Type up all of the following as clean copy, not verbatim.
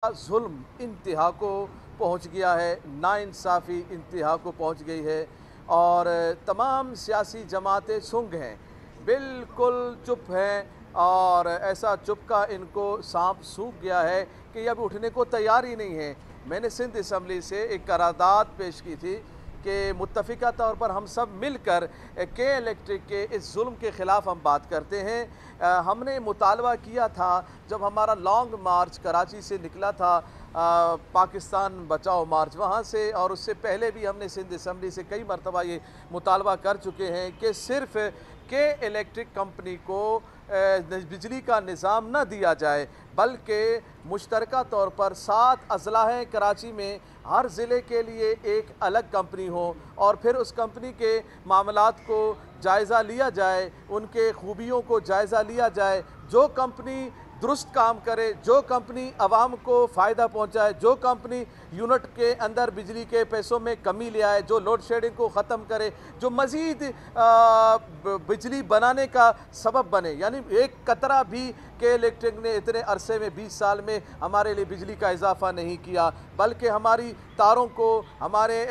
जुल्म इंतहा को पहुंच गया है, नाइंसाफ़ी इंतहा को पहुंच गई है और तमाम सियासी जमातें सुंग हैं, बिल्कुल चुप हैं और ऐसा चुप का इनको सांप सूख गया है कि अब उठने को तैयार ही नहीं है। मैंने सिंध असम्बली से एक करारदाद पेश की थी कि मुत्तफ़िका तौर पर हम सब मिलकर के इलेक्ट्रिक के इस जुल्म के ख़िलाफ़ हम बात करते हैं। हमने मुतालबा किया था जब हमारा लॉन्ग मार्च कराची से निकला था, पाकिस्तान बचाओ मार्च वहाँ से, और उससे पहले भी हमने सिंध असम्बली से कई मरतबा ये मुतालबा कर चुके हैं कि सिर्फ़ के इलेक्ट्रिक कंपनी को बिजली का निज़ाम न दिया जाए, बल्कि मुश्तरका तौर पर 7 अज़ला हैं कराची में, हर ज़िले के लिए एक अलग कंपनी हो और फिर उस कंपनी के मामलात को जायज़ा लिया जाए, उनके खूबियों को जायज़ा लिया जाए। जो कंपनी दुरुस्त काम करे, जो कंपनी आवाम को फ़ायदा पहुँचाए, जो कंपनी यूनिट के अंदर बिजली के पैसों में कमी ले आए, जो लोड शेडिंग को ख़त्म करे, जो मज़ीद बिजली बनाने का सबब बने। यानी एक कतरा भी के इलेक्ट्रिक ने इतने अरसे में 20 साल में हमारे लिए बिजली का इजाफ़ा नहीं किया, बल्कि हमारी तारों को, हमारे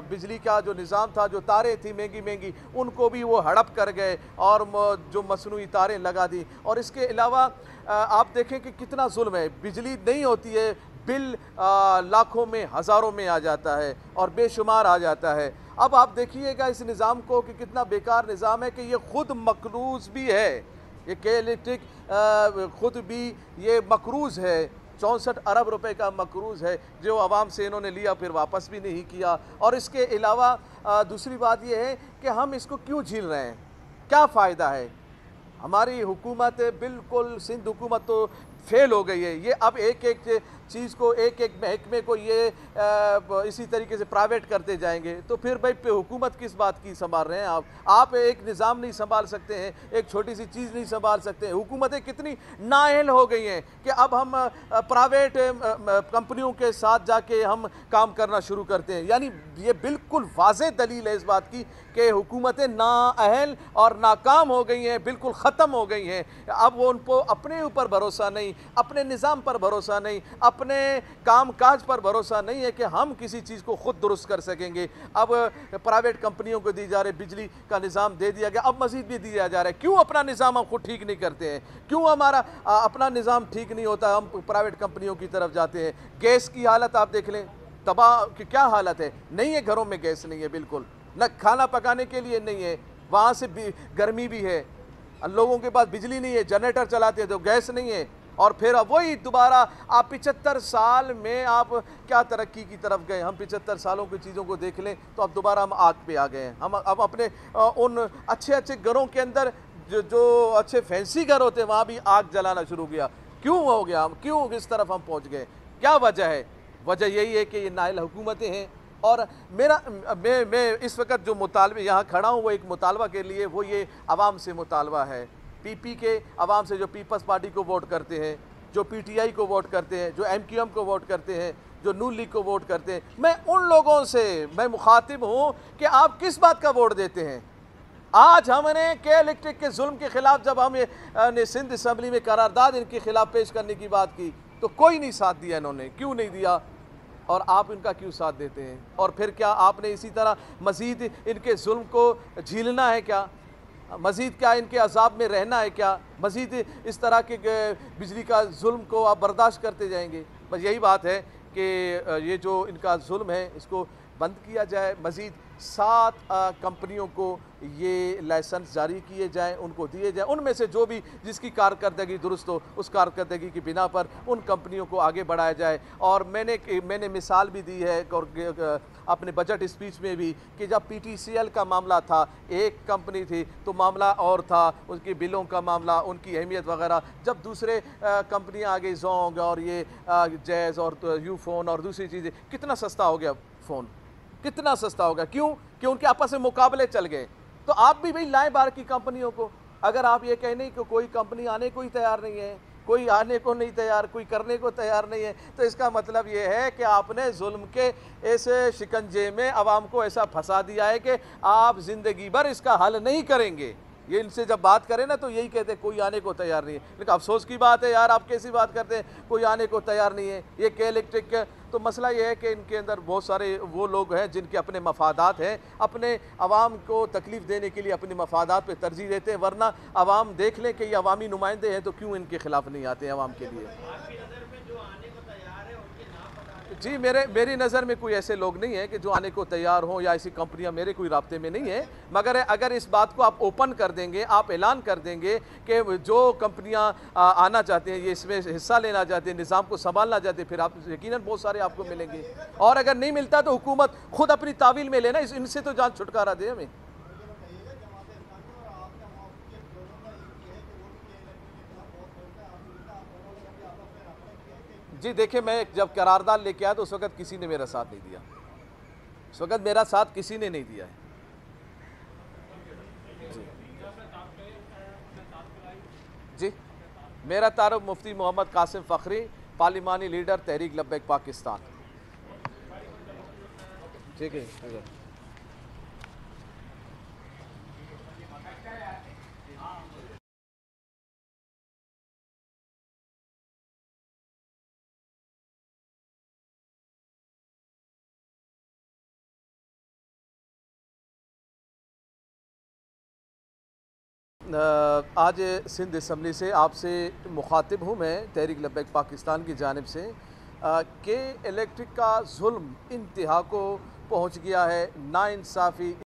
बिजली का जो निज़ाम था, जो तारें थी महंगी महंगी, उनको भी वो हड़प कर गए और जो मसनूई तारें लगा दी। और इसके अलावा आप देखें कि कितना जुल्म है, बिजली नहीं होती है, बिल लाखों में हज़ारों में आ जाता है और बेशुमार आ जाता है। अब आप देखिएगा इस निज़ाम को कि कितना बेकार निज़ाम है कि ये ख़ुद मकरूज़ भी है, ये के इलेक्ट्रिक ख़ुद भी ये मकरूज़ है, 64 अरब रुपए का मकरूज़ है जो आवाम से इन्होंने लिया फिर वापस भी नहीं किया। और इसके अलावा दूसरी बात यह है कि हम इसको क्यों झील रहे हैं, क्या फ़ायदा है। हमारी हुकूमत बिल्कुल, सिंध हुकूमत तो फेल हो गई है। ये अब एक एक चीज़ को, एक एक महकमे को ये इसी तरीके से प्राइवेट करते जाएंगे, तो फिर भाई हुकूमत किस बात की संभाल रहे हैं आप एक निज़ाम नहीं संभाल सकते हैं, एक छोटी सी चीज़ नहीं संभाल सकते हैं। हुकूमतें कितनी नाअहल हो गई हैं कि अब हम प्राइवेट कंपनियों के साथ जाके हम काम करना शुरू करते हैं। यानी ये बिल्कुल वाज़ेह दलील है इस बात की कि हुकूमतें नाअहल और नाकाम हो गई हैं, बिल्कुल ख़त्म हो गई हैं। अब वो उनको अपने ऊपर भरोसा नहीं, अपने निज़ाम पर भरोसा नहीं, अपने काम काज पर भरोसा नहीं है कि हम किसी चीज़ को ख़ुद दुरुस्त कर सकेंगे। अब प्राइवेट कंपनियों को दी जा रही बिजली का निज़ाम दे दिया गया, अब मज़ीद भी दिया जा रहा है। क्यों अपना निज़ाम हम खुद ठीक नहीं करते हैं, क्यों हमारा अपना निज़ाम ठीक नहीं होता, हम प्राइवेट कंपनियों की तरफ जाते हैं। गैस की हालत आप देख लें, तबाह की क्या हालत है, नहीं है, घरों में गैस नहीं है, बिल्कुल न खाना पकाने के लिए नहीं है, वहाँ से गर्मी भी है, लोगों के पास बिजली नहीं है, जनरेटर चलाते हैं तो गैस नहीं है। और फिर अब वही दोबारा आप 75 साल में आप क्या तरक्की की तरफ गए। हम 75 सालों की चीज़ों को देख लें तो अब दोबारा हम आग पे आ गए हैं। हम अब अपने उन अच्छे अच्छे घरों के अंदर जो अच्छे फैंसी घर होते हैं वहाँ भी आग जलाना शुरू किया। क्यों हो गया, हम क्यों इस तरफ हम पहुँच गए, क्या वजह है। वजह यही है कि ये नाअहल हुकूमतें हैं। और मैं इस वक्त जो मुतालबे यहाँ खड़ा हूँ वो एक मुतालबा के लिए, वो ये आवाम से मुतालबा है, पीपी के आवाम से, जो पीपल्स पार्टी को वोट करते हैं, जो पीटीआई को वोट करते हैं, जो एमक्यूएम को वोट करते हैं, जो नून लीग को वोट करते हैं। मैं उन लोगों से मैं मुखातिब हूँ कि आप किस बात का वोट देते हैं। आज हमने के इलेक्ट्रिक के जुल्म के ख़िलाफ़ जब हम सिंध असम्बली में करारदाद इनके ख़िलाफ़ पेश करने की बात की तो कोई नहीं साथ दिया, इन्होंने क्यों नहीं दिया, और आप इनका क्यों साथ देते हैं। और फिर क्या आपने इसी तरह मज़ीद इनके जुल्म को झीलना है क्या, मज़ीद क्या इनके अज़ाब में रहना है क्या, मज़ीद इस तरह के बिजली का जुल्म को आप बर्दाश्त करते जाएंगे। बस यही बात है कि ये जो इनका जुल्म है इसको बंद किया जाए, मज़ीद 7 कंपनियों को ये लाइसेंस जारी किए जाएं, उनको दिए जाएं, उनमें से जो भी जिसकी कारकर्दगी दुरुस्त हो उस कारकर्दगी की बिना पर उन कंपनियों को आगे बढ़ाया जाए। और मैंने मिसाल भी दी है और अपने बजट स्पीच में भी कि जब पीटीसीएल का मामला था, एक कंपनी थी तो मामला और था, उसकी बिलों का मामला, उनकी अहमियत वगैरह, जब दूसरे कंपनियाँ आ गई, जोंग और ये जैज़ और यूफोन और दूसरी चीज़ें, कितना सस्ता हो गया फ़ोन, कितना सस्ता होगा, क्यों कि उनके आपस में मुकाबले चल गए। तो आप भी भाई लाएं बाहर की कंपनियों को। अगर आप ये कहने कि कोई कंपनी आने को ही तैयार नहीं है, कोई आने को नहीं तैयार, कोई करने को तैयार नहीं है, तो इसका मतलब ये है कि आपने जुल्म के इस शिकंजे में आवाम को ऐसा फंसा दिया है कि आप ज़िंदगी भर इसका हल नहीं करेंगे। ये इनसे जब बात करें ना तो यही कहते हैं कोई आने को तैयार नहीं है। लेकिन अफसोस की बात है यार, आप कैसी बात करते हैं, कोई आने को तैयार नहीं है। ये के इलेक्ट्रिक, तो मसला ये है कि इनके अंदर बहुत सारे वो लोग हैं जिनके अपने मफादात हैं, अपने अवाम को तकलीफ़ देने के लिए अपने मफादात पे तरजीह देते हैं, वरना अवाम देख लें कि ये अवामी नुमाइंदे हैं तो क्यों इनके खिलाफ नहीं आते हैं अवाम के लिए। जी, मेरी नज़र में कोई ऐसे लोग नहीं है कि जो आने को तैयार हों, या ऐसी कंपनियां मेरे कोई राब्ते में नहीं है। मगर अगर इस बात को आप ओपन कर देंगे, आप ऐलान कर देंगे कि जो कंपनियां आना चाहते हैं, ये इसमें हिस्सा लेना चाहते हैं, निज़ाम को संभालना चाहते हैं, फिर आप यकीनन बहुत सारे आपको मिलेंगे। और अगर नहीं मिलता तो हुकूमत खुद अपनी तावील में लेना, इनसे तो जान छुटकारा दे हमें। जी देखिए, मैं जब करारदाद लेके आया तो उस वक़्त किसी ने मेरा साथ नहीं दिया, उस वक़्त मेरा साथ किसी ने नहीं दिया है। जी जी, मेरा तारुफ मुफ्ती मोहम्मद कासिम फ़खरी, पार्लिमानी लीडर तहरीक लब्बैक पाकिस्तान। ठीक है। आज सिंध असम्बली से आपसे मुखातिब हूँ मैं तहरीक लब्बैक पाकिस्तान की जानिब से कि इलेक्ट्रिक का जुल्म इंतहा को पहुँच गया है, नाइंसाफ़ी